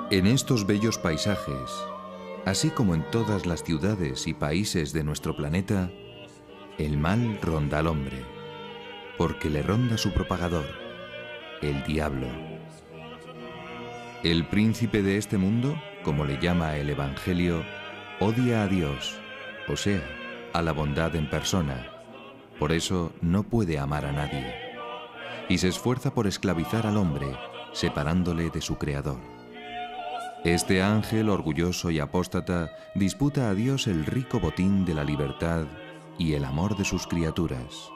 En estos bellos paisajes, así como en todas las ciudades y países de nuestro planeta, el mal ronda al hombre, porque le ronda su propagador, el diablo. El príncipe de este mundo, como le llama el Evangelio, odia a Dios, o sea, a la bondad en persona. Por eso no puede amar a nadie, y se esfuerza por esclavizar al hombre, separándole de su Creador. Este ángel orgulloso y apóstata disputa a Dios el rico botín de la libertad y el amor de sus criaturas.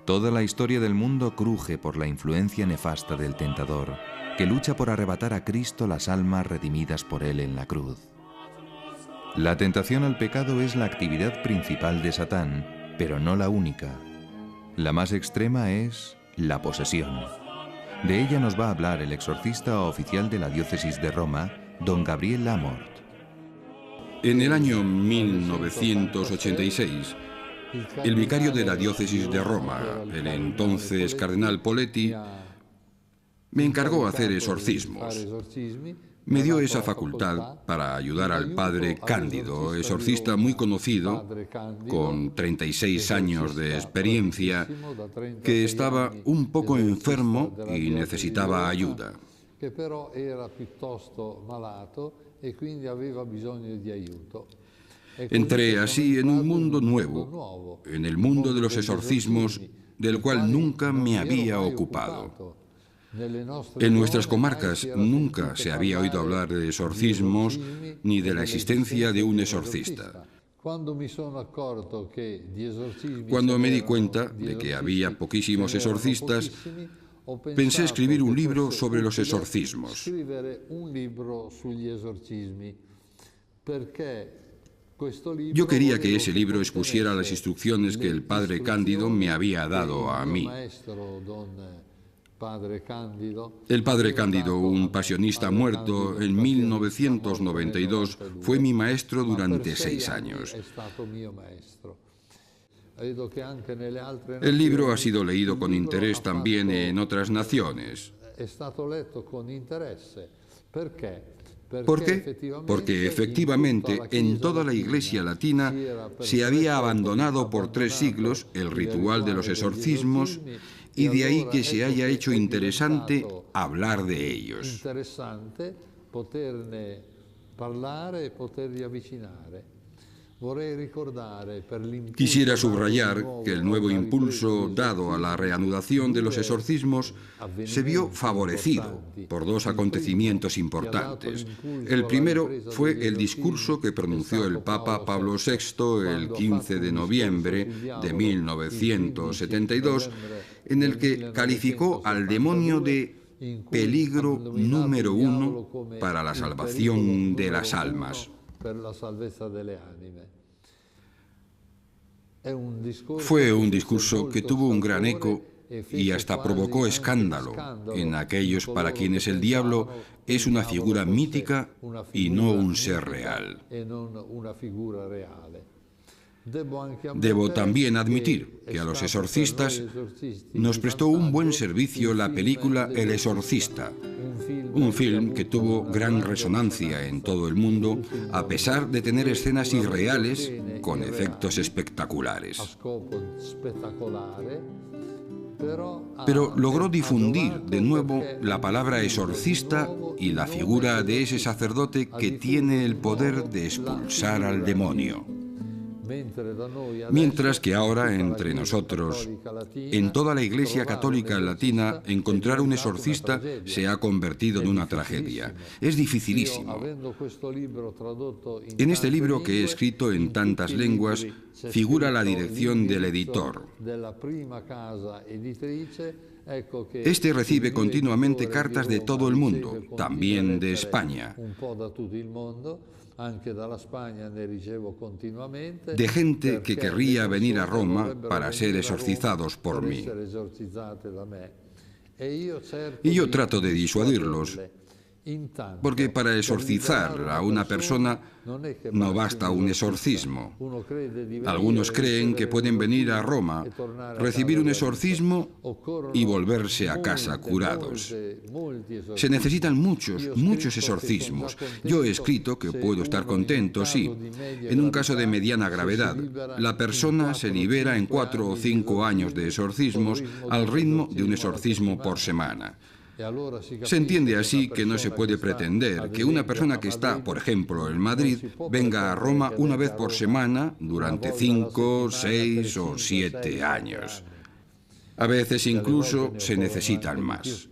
Toda la historia del mundo cruje por la influencia nefasta del tentador, que lucha por arrebatar a Cristo las almas redimidas por él en la cruz. La tentación al pecado es la actividad principal de Satán, pero no la única. La más extrema es la posesión. De ella nos va a hablar el exorcista oficial de la diócesis de Roma, don Gabriel Amort. En el año 1986, el vicario de la diócesis de Roma, el entonces cardenal Poletti, me encargó hacer exorcismos. Me dio esa facultad para ayudar al padre Cándido, exorcista muy conocido, con 36 años de experiencia, que estaba un poco enfermo y necesitaba ayuda. Entré así en un mundo nuevo, en el mundo de los exorcismos, del cual nunca me había ocupado. En nuestras comarcas nunca se había oído hablar de exorcismos ni de la existencia de un exorcista. Cuando me di cuenta de que había poquísimos exorcistas, pensé escribir un libro sobre los exorcismos. Yo quería que ese libro expusiera las instrucciones que el padre Cándido me había dado a mí. El padre Cándido, un pasionista muerto en 1992, fue mi maestro durante 6 años. El libro ha sido leído con interés también en otras naciones. ¿Por qué? Porque efectivamente en toda la Iglesia latina se había abandonado por 3 siglos el ritual de los exorcismos, y de ahí que se haya hecho interesante hablar de ellos. Quisiera subrayar que el nuevo impulso dado a la reanudación de los exorcismos se vio favorecido por 2 acontecimientos importantes. El primero fue el discurso que pronunció el Papa Pablo VI el 15 de noviembre de 1972, en el que calificó al demonio de peligro número 1 para la salvación de las almas. Fue un discurso que tuvo un gran eco y hasta provocó escándalo en aquellos para quienes el diablo es una figura mítica y no un ser real. Debo también admitir que a los exorcistas nos prestó un buen servicio la película El Exorcista, un film que tuvo gran resonancia en todo el mundo, a pesar de tener escenas irreales con efectos espectaculares. Pero logró difundir de nuevo la palabra exorcista y la figura de ese sacerdote que tiene el poder de expulsar al demonio. Mientras que ahora entre nosotros, en toda la Iglesia Católica Latina, encontrar un exorcista se ha convertido en una tragedia. Es dificilísimo. En este libro que he escrito en tantas lenguas, figura la dirección del editor. Este recibe continuamente cartas de todo el mundo, también de España, de gente que querría venir a Roma para ser exorcizados por mí. Y yo trato de disuadirlos, Porque para exorcizar a una persona no basta un exorcismo. Algunos creen que pueden venir a Roma, recibir un exorcismo y volverse a casa curados. Se necesitan muchos exorcismos. Yo he escrito que puedo estar contento, sí. En un caso de mediana gravedad, la persona se libera en 4 o 5 años de exorcismos al ritmo de un exorcismo por semana. Se entiende así que no se puede pretender que una persona que está, por ejemplo, en Madrid, venga a Roma una vez por semana durante 5, 6 o 7 años. A veces incluso se necesitan más.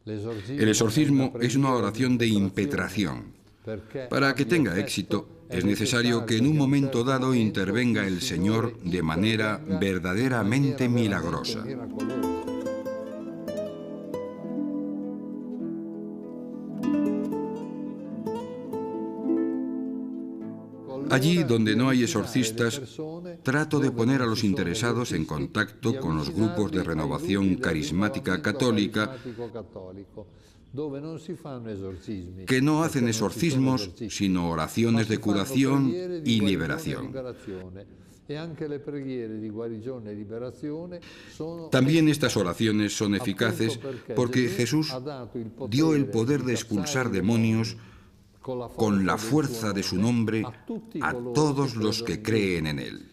El exorcismo es una oración de impetración. Para que tenga éxito, es necesario que en un momento dado intervenga el Señor de manera verdaderamente milagrosa. Allí donde no hay exorcistas, trato de poner a los interesados en contacto con los grupos de renovación carismática católica que no hacen exorcismos, sino oraciones de curación y liberación. También estas oraciones son eficaces porque Jesús dio el poder de expulsar demonios con la fuerza de su nombre a todos los que creen en él.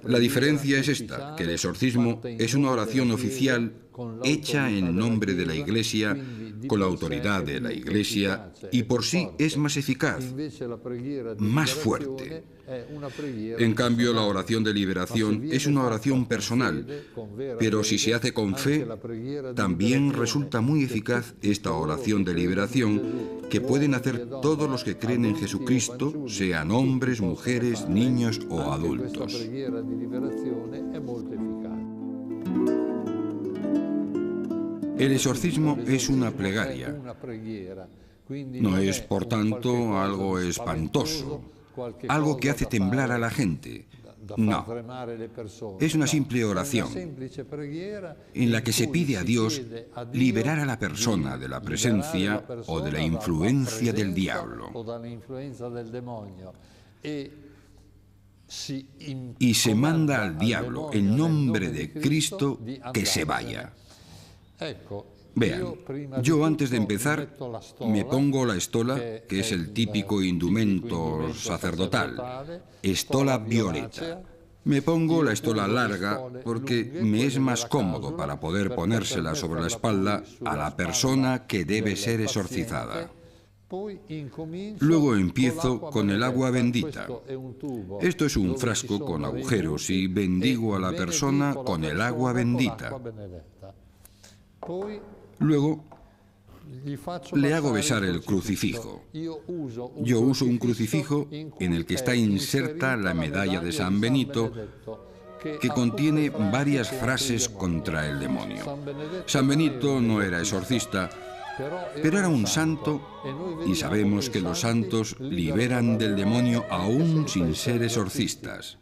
La diferencia es esta, que el exorcismo es una oración oficial hecha en nombre de la Iglesia, con la autoridad de la Iglesia, y por sí es más eficaz, más fuerte. En cambio, la oración de liberación es una oración personal, pero si se hace con fe, también resulta muy eficaz esta oración de liberación que pueden hacer todos los que creen en Jesucristo, sean hombres, mujeres, niños o adultos. El exorcismo es una plegaria. No es, por tanto, algo espantoso, algo que hace temblar a la gente. No. Es una simple oración en la que se pide a Dios liberar a la persona de la presencia o de la influencia del diablo. Y se manda al diablo, en nombre de Cristo, que se vaya. Vean, yo antes de empezar me pongo la estola, que es el típico indumento sacerdotal, estola violeta. Me pongo la estola larga porque me es más cómodo para poder ponérsela sobre la espalda a la persona que debe ser exorcizada. Luego empiezo con el agua bendita. Esto es un frasco con agujeros y bendigo a la persona con el agua bendita. Luego le hago besar el crucifijo. Yo uso un crucifijo en el que está inserta la medalla de San Benito, que contiene varias frases contra el demonio. San Benito no era exorcista, pero era un santo y sabemos que los santos liberan del demonio aún sin ser exorcistas.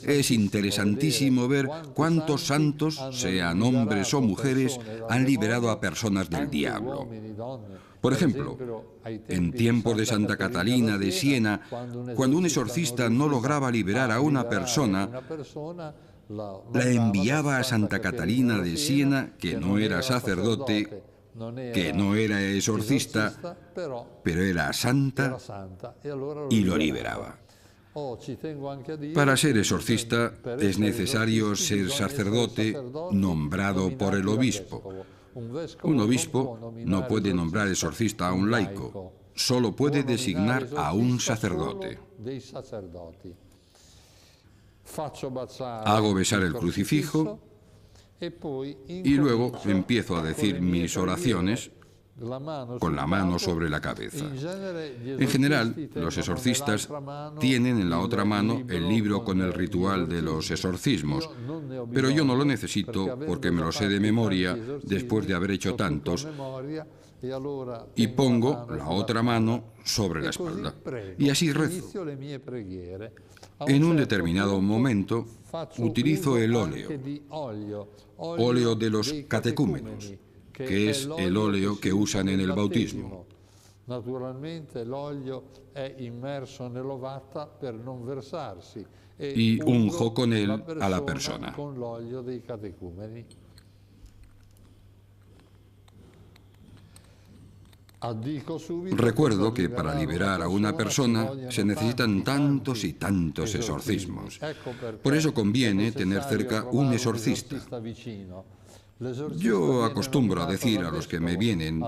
Es interesantísimo ver cuántos santos, sean hombres o mujeres, han liberado a personas del diablo. Por ejemplo, en tiempos de Santa Catalina de Siena, cuando un exorcista no lograba liberar a una persona, la enviaba a Santa Catalina de Siena, que no era sacerdote, que no era exorcista, pero era santa, y lo liberaba. Para ser exorcista es necesario ser sacerdote nombrado por el obispo. Un obispo no puede nombrar exorcista a un laico, solo puede designar a un sacerdote. Hago besar el crucifijo y luego empiezo a decir mis oraciones con la mano sobre la cabeza. En general, los exorcistas tienen en la otra mano el libro con el ritual de los exorcismos, pero yo no lo necesito porque me lo sé de memoria después de haber hecho tantos, y pongo la otra mano sobre la espalda. Y así rezo. En un determinado momento utilizo el óleo de los catecúmenos, que es el óleo que usan en el bautismo. Y unjo con él a la persona. Recuerdo que para liberar a una persona se necesitan tantos y tantos exorcismos. Por eso conviene tener cerca un exorcista. Yo acostumbro a decir a los que me vienen,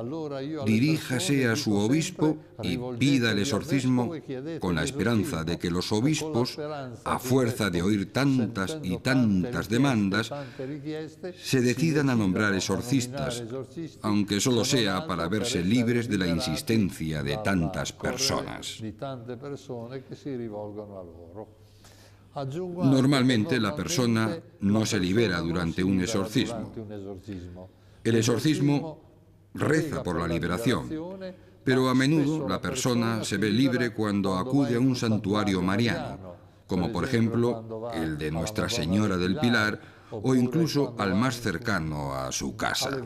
diríjase a su obispo y pida el exorcismo con la esperanza de que los obispos, a fuerza de oír tantas y tantas demandas, se decidan a nombrar exorcistas, aunque solo sea para verse libres de la insistencia de tantas personas. Normalmente la persona no se libera durante un exorcismo. El exorcismo reza por la liberación, pero a menudo la persona se ve libre cuando acude a un santuario mariano, como por ejemplo el de Nuestra Señora del Pilar o incluso al más cercano a su casa.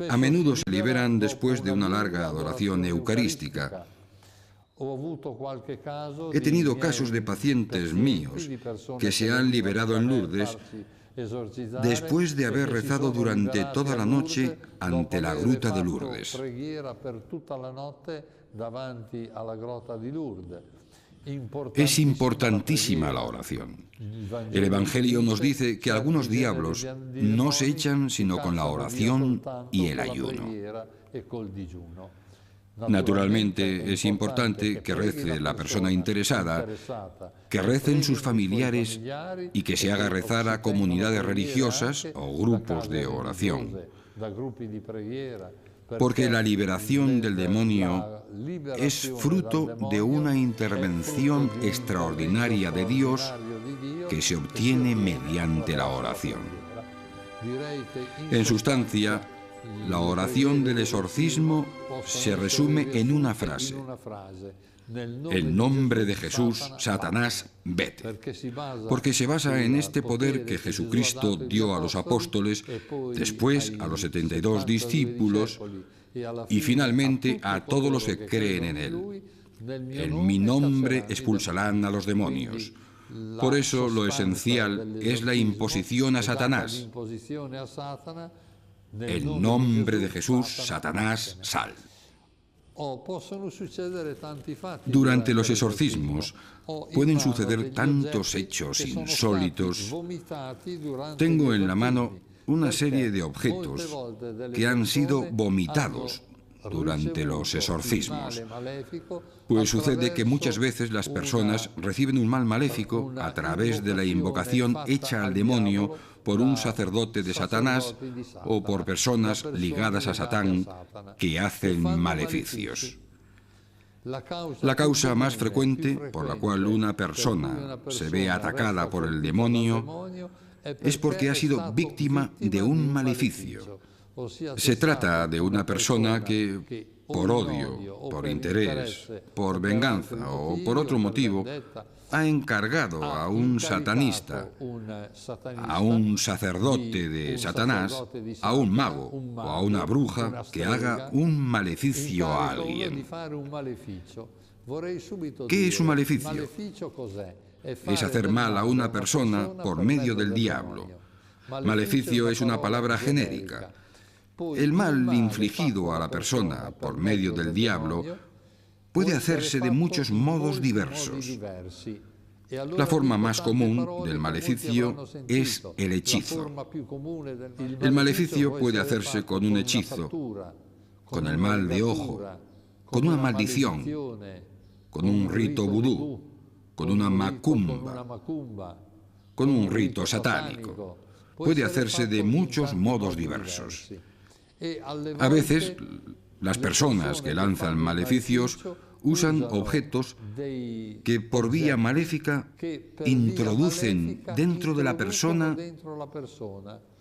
A menudo se liberan después de una larga adoración eucarística. He tenido casos de pacientes míos que se han liberado en Lourdes después de haber rezado durante toda la noche ante la gruta de Lourdes. Es importantísima la oración. El Evangelio nos dice que algunos diablos no se echan sino con la oración y el ayuno. Naturalmente, es importante que rece la persona interesada, que recen sus familiares y que se haga rezar a comunidades religiosas o grupos de oración. Porque la liberación del demonio es fruto de una intervención extraordinaria de Dios que se obtiene mediante la oración. En sustancia, la oración del exorcismo se resume en una frase: en nombre de Jesús, Satanás, vete. Porque se basa en este poder que Jesucristo dio a los apóstoles, después a los 72 discípulos y finalmente a todos los que creen en Él. En mi nombre expulsarán a los demonios. Por eso lo esencial es la imposición a Satanás. En nombre de Jesús, Satanás, sal. Durante los exorcismos pueden suceder tantos hechos insólitos. Tengo en la mano una serie de objetos que han sido vomitados durante los exorcismos. Pues sucede que muchas veces las personas reciben un mal maléfico a través de la invocación hecha al demonio por un sacerdote de Satanás o por personas ligadas a Satán que hacen maleficios. La causa más frecuente por la cual una persona se ve atacada por el demonio es porque ha sido víctima de un maleficio. Se trata de una persona que, por odio, por interés, por venganza o por otro motivo, ha encargado a un satanista, a un sacerdote de Satanás, a un mago o a una bruja que haga un maleficio a alguien. ¿Qué es un maleficio? Es hacer mal a una persona por medio del diablo. Maleficio es una palabra genérica. El mal infligido a la persona por medio del diablo puede hacerse de muchos modos diversos. La forma más común del maleficio es el hechizo. El maleficio puede hacerse con un hechizo, con el mal de ojo, con una maldición, con un rito vudú, con una macumba, con un rito satánico. Puede hacerse de muchos modos diversos. A veces, las personas que lanzan maleficios usan objetos que por vía maléfica introducen dentro de la persona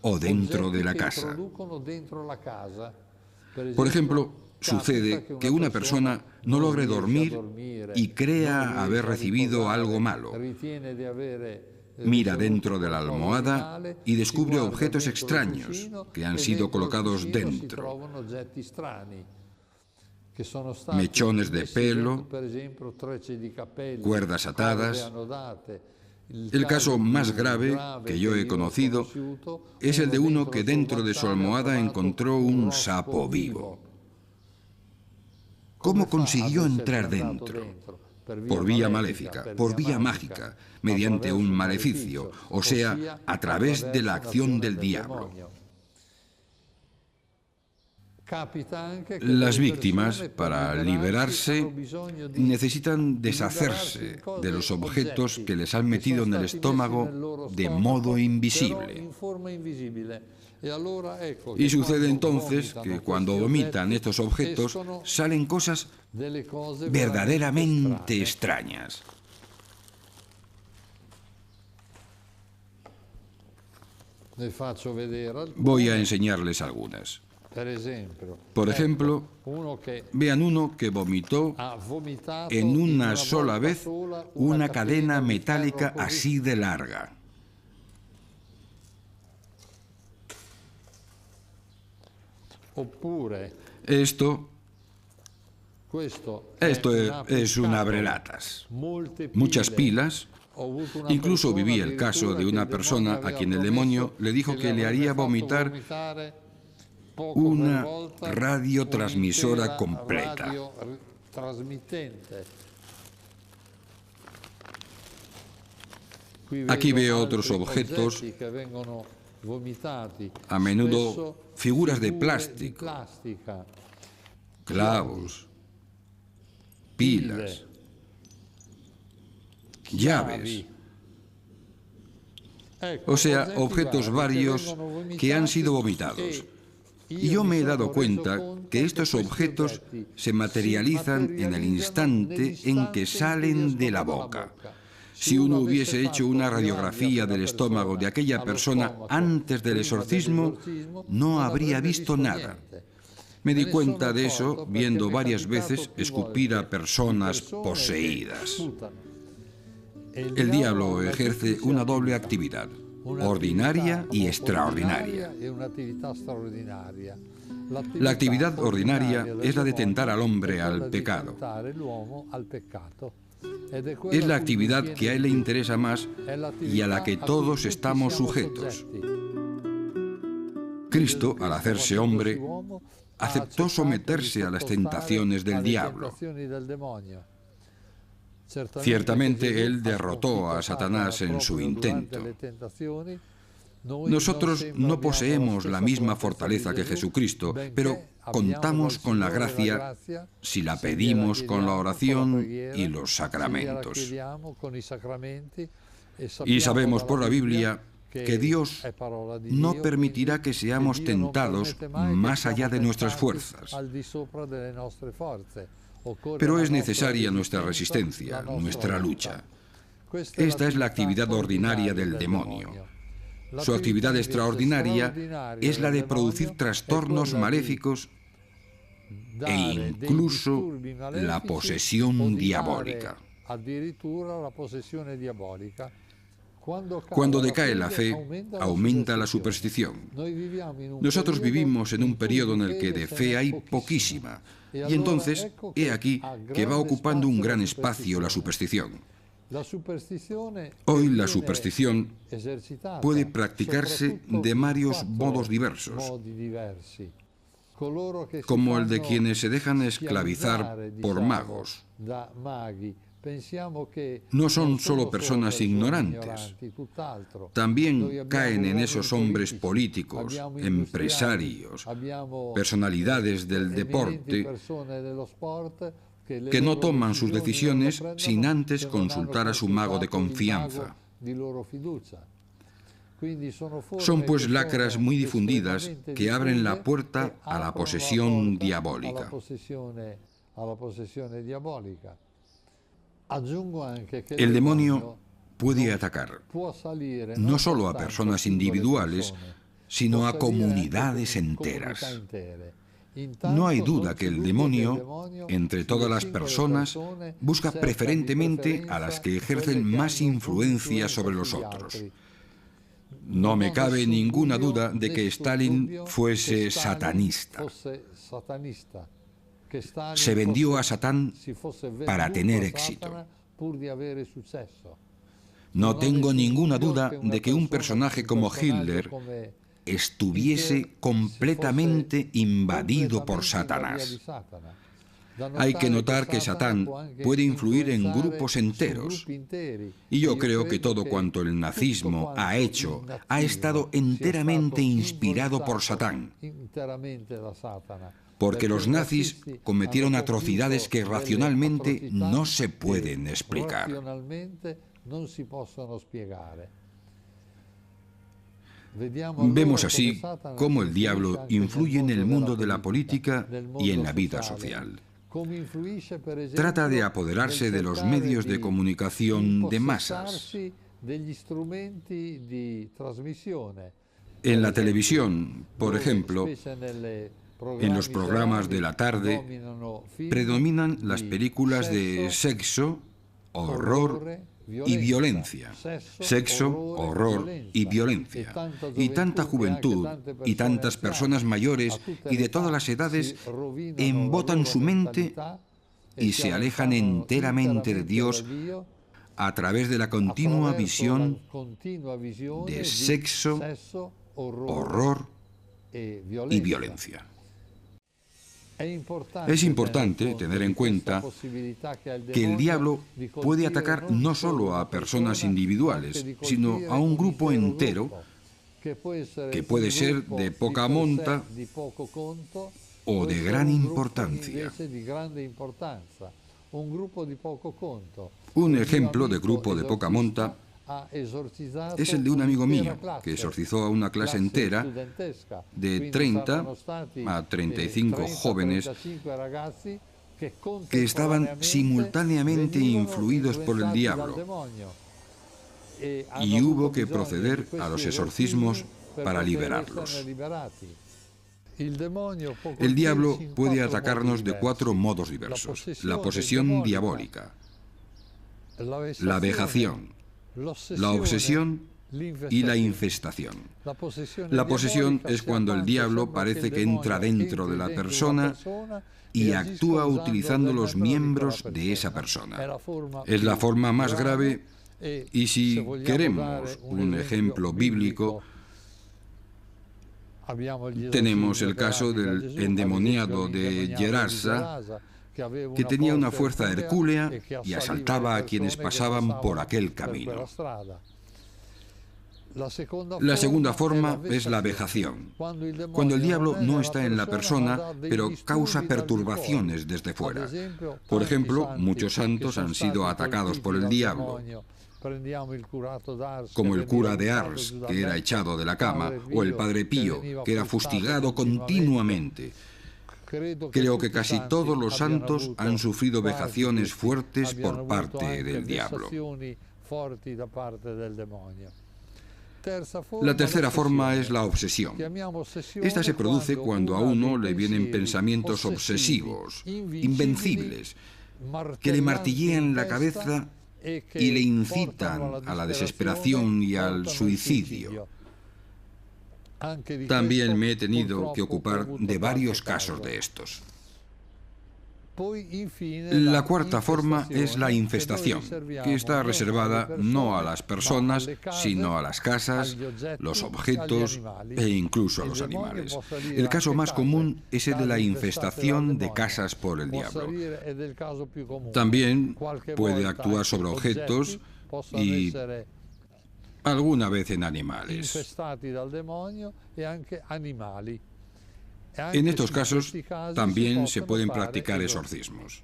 o dentro de la casa. Por ejemplo, sucede que una persona no logre dormir y crea haber recibido algo malo. mira dentro de la almohada y descubre objetos extraños que han sido colocados dentro. Mechones de pelo, cuerdas atadas. El caso más grave que yo he conocido es el de uno que dentro de su almohada encontró un sapo vivo. ¿Cómo consiguió entrar dentro? Por vía maléfica, por vía mágica, mediante un maleficio, o sea, a través de la acción del diablo. Las víctimas, para liberarse, necesitan deshacerse de los objetos que les han metido en el estómago de modo invisible. Y sucede entonces que cuando vomitan estos objetos salen cosas verdaderamente extrañas. Voy a enseñarles algunas. Por ejemplo, vean uno que vomitó en una sola vez una cadena metálica así de larga. Esto es un abrelatas. Muchas pilas. Incluso viví el caso de una persona a quien el demonio le dijo que le haría vomitar una radiotransmisora completa. Aquí veo otros objetos, a menudo figuras de plástico, clavos, pilas, llaves. O sea, objetos varios que han sido vomitados. Y yo me he dado cuenta que estos objetos se materializan en el instante en que salen de la boca. Si uno hubiese hecho una radiografía del estómago de aquella persona antes del exorcismo, no habría visto nada. Me di cuenta de eso viendo varias veces escupir a personas poseídas. El diablo ejerce una doble actividad, ordinaria y extraordinaria. La actividad ordinaria es la de tentar al hombre al pecado. Es la actividad que a él le interesa más y a la que todos estamos sujetos. Cristo, al hacerse hombre, aceptó someterse a las tentaciones del diablo. Ciertamente él derrotó a Satanás en su intento. Nosotros no poseemos la misma fortaleza que Jesucristo, pero contamos con la gracia si la pedimos con la oración y los sacramentos. Y sabemos por la Biblia que Dios no permitirá que seamos tentados más allá de nuestras fuerzas. Pero es necesaria nuestra resistencia, nuestra lucha. Esta es la actividad ordinaria del demonio. Su actividad extraordinaria es la de producir trastornos maléficos e incluso la posesión diabólica. Cuando decae la fe, aumenta la superstición. Nosotros vivimos en un periodo en el que de fe hay poquísima, y entonces, he aquí que va ocupando un gran espacio la superstición. Hoy la superstición puede practicarse de varios modos diversos, como el de quienes se dejan esclavizar por magos. No son solo personas ignorantes, también caen en esos hombres políticos, empresarios, personalidades del deporte, que no toman sus decisiones sin antes consultar a su mago de confianza. Son pues lacras muy difundidas que abren la puerta a la posesión diabólica. El demonio puede atacar no solo a personas individuales, sino a comunidades enteras. No hay duda que el demonio, entre todas las personas, busca preferentemente a las que ejercen más influencia sobre los otros. No me cabe ninguna duda de que Stalin fuese satanista. Se vendió a Satán para tener éxito. No tengo ninguna duda de que un personaje como Hitler estuviese completamente invadido por Satanás. Hay que notar que Satán puede influir en grupos enteros, y yo creo que todo cuanto el nazismo ha hecho ha estado enteramente inspirado por Satán, porque los nazis cometieron atrocidades que racionalmente no se pueden explicar. Vemos así cómo el diablo influye en el mundo de la política y en la vida social. Trata de apoderarse de los medios de comunicación de masas. En la televisión, por ejemplo, en los programas de la tarde, predominan las películas de sexo, horror y violencia. Sexo, horror y violencia. Y tanta juventud y tantas personas mayores y de todas las edades embotan su mente y se alejan enteramente de Dios a través de la continua visión de sexo, horror y violencia. Es importante tener en cuenta que el diablo puede atacar no solo a personas individuales, sino a un grupo entero que puede ser de poca monta o de gran importancia. Un ejemplo de grupo de poca monta es el de un amigo mío que exorcizó a una clase entera de 30 a 35 jóvenes que estaban simultáneamente influidos por el diablo, y hubo que proceder a los exorcismos para liberarlos. El diablo puede atacarnos de 4 modos diversos: la posesión diabólica, la vejación, la obsesión y la infestación. La posesión es cuando el diablo parece que entra dentro de la persona y actúa utilizando los miembros de esa persona. Es la forma más grave, y si queremos un ejemplo bíblico, tenemos el caso del endemoniado de Gerasa, que tenía una fuerza hercúlea y asaltaba a quienes pasaban por aquel camino. La segunda forma es la vejación, cuando el diablo no está en la persona, pero causa perturbaciones desde fuera. Por ejemplo, muchos santos han sido atacados por el diablo, como el cura de Ars, que era echado de la cama, o el padre Pío, que era fustigado continuamente. Creo que casi todos los santos han sufrido vejaciones fuertes por parte del diablo. La tercera forma es la obsesión. Esta se produce cuando a uno le vienen pensamientos obsesivos, invencibles, que le martillean la cabeza y le incitan a la desesperación y al suicidio. También me he tenido que ocupar de varios casos de estos. La cuarta forma es la infestación, que está reservada no a las personas, sino a las casas, los objetos e incluso a los animales. El caso más común es el de la infestación de casas por el diablo. También puede actuar sobre objetos y alguna vez en animales. En estos casos también se pueden practicar exorcismos.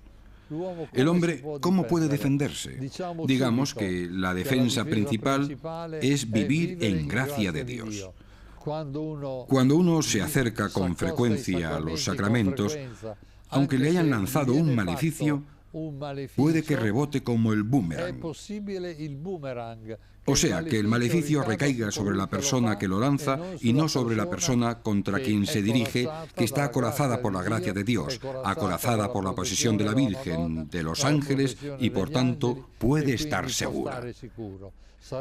El hombre, ¿cómo puede defenderse? Digamos que la defensa principal es vivir en gracia de Dios. Cuando uno se acerca con frecuencia a los sacramentos, aunque le hayan lanzado un maleficio, puede que rebote como el boomerang. O sea, que el maleficio recaiga sobre la persona que lo lanza y no sobre la persona contra quien se dirige, que está acorazada por la gracia de Dios, acorazada por la posesión de la Virgen, de los ángeles y por tanto puede estar segura.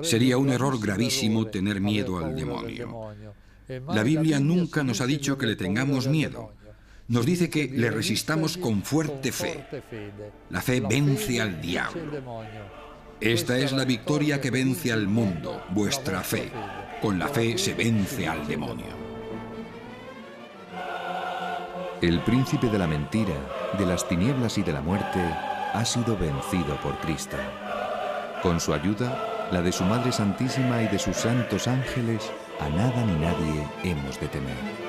Sería un error gravísimo tener miedo al demonio. La Biblia nunca nos ha dicho que le tengamos miedo. Nos dice que le resistamos con fuerte fe. La fe vence al diablo. Esta es la victoria que vence al mundo, vuestra fe. Con la fe se vence al demonio. El príncipe de la mentira, de las tinieblas y de la muerte, ha sido vencido por Cristo. Con su ayuda, la de su Madre Santísima y de sus santos ángeles, a nada ni nadie hemos de temer.